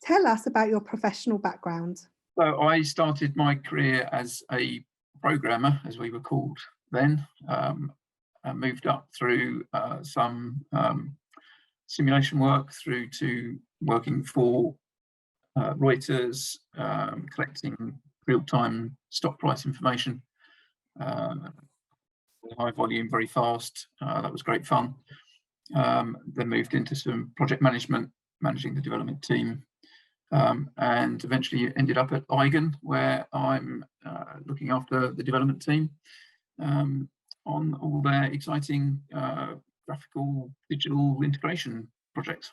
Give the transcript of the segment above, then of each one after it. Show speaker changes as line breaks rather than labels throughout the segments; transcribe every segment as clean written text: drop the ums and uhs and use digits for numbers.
Tell us about your professional background.
So I started my career as a programmer, as we were called then. I moved up through some simulation work through to working for Reuters, collecting real-time stock price information, uh, high volume, very fast. That was great fun. Then moved into some project management, managing the development team, and eventually ended up at Eigen, where I'm looking after the development team on all their exciting graphical digital integration projects.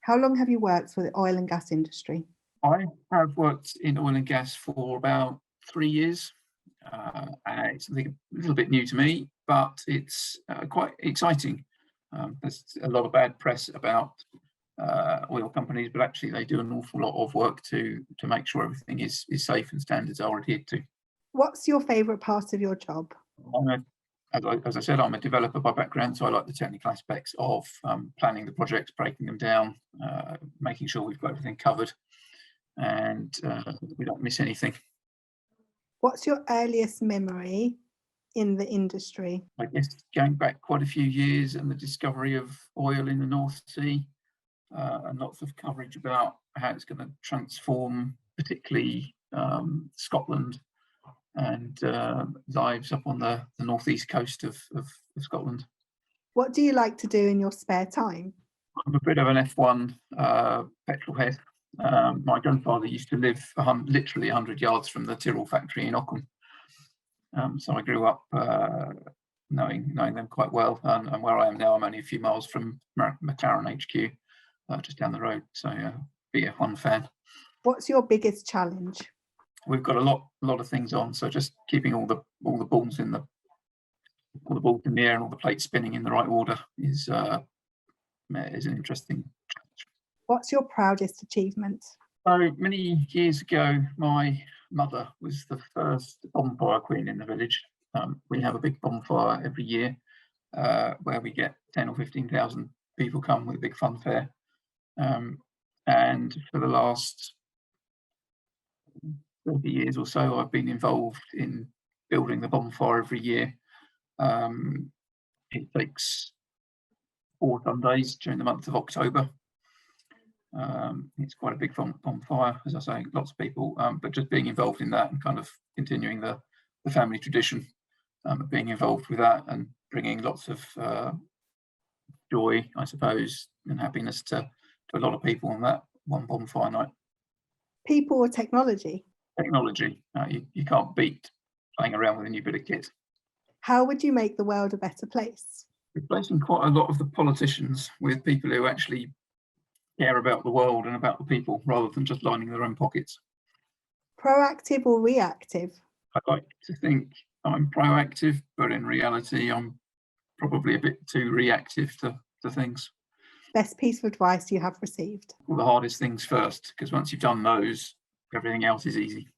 How long have you worked for the oil and gas industry?
I have worked in oil and gas for about 3 years. It's something a little bit new to me, but it's quite exciting. There's a lot of bad press about oil companies, but actually they do an awful lot of work to make sure everything is safe and standards are adhered to.
What's your favourite part of your job?
As I said, I'm a developer by background, so I like the technical aspects of planning the projects, breaking them down, making sure we've got everything covered, and we don't miss anything.
What's your earliest memory in the industry?
I guess going back quite a few years and the discovery of oil in the North Sea, and lots of coverage about how it's going to transform, particularly Scotland and lives up on the northeast coast of Scotland.
What do you like to do in your spare time?
I'm a bit of an F1 petrol head. My grandfather used to live literally 100 yards from the Tyrrell factory in Ockham. So I grew up knowing them quite well, and where I am now, I'm only a few miles from McLaren HQ, just down the road. So be a F1 fan.
What's your biggest challenge?
We've got a lot of things on, so just keeping all the balls in the air and all the plates spinning in the right order is an interesting challenge.
What's your proudest achievement?
So many years ago, my mother was the first bonfire queen in the village. We have a big bonfire every year where we get 10 or 15,000 people come with a big fun fair. And for the last 30 years or so, I've been involved in building the bonfire every year. It takes 4 Sundays during the month of October. It's quite a big bonfire, as I say, lots of people, but just being involved in that and kind of continuing the family tradition of being involved with that and bringing lots of joy, I suppose, and happiness to a lot of people on that one bonfire night.
People or technology?
Technology. You can't beat playing around with a new bit of kit.
How would you make the world a better place?
Replacing quite a lot of the politicians with people who actually care about the world and about the people rather than just lining their own pockets.
Proactive or reactive?
I like to think I'm proactive, but in reality, I'm probably a bit too reactive to things.
Best piece of advice you have received?
All the hardest things first, because once you've done those, everything else is easy.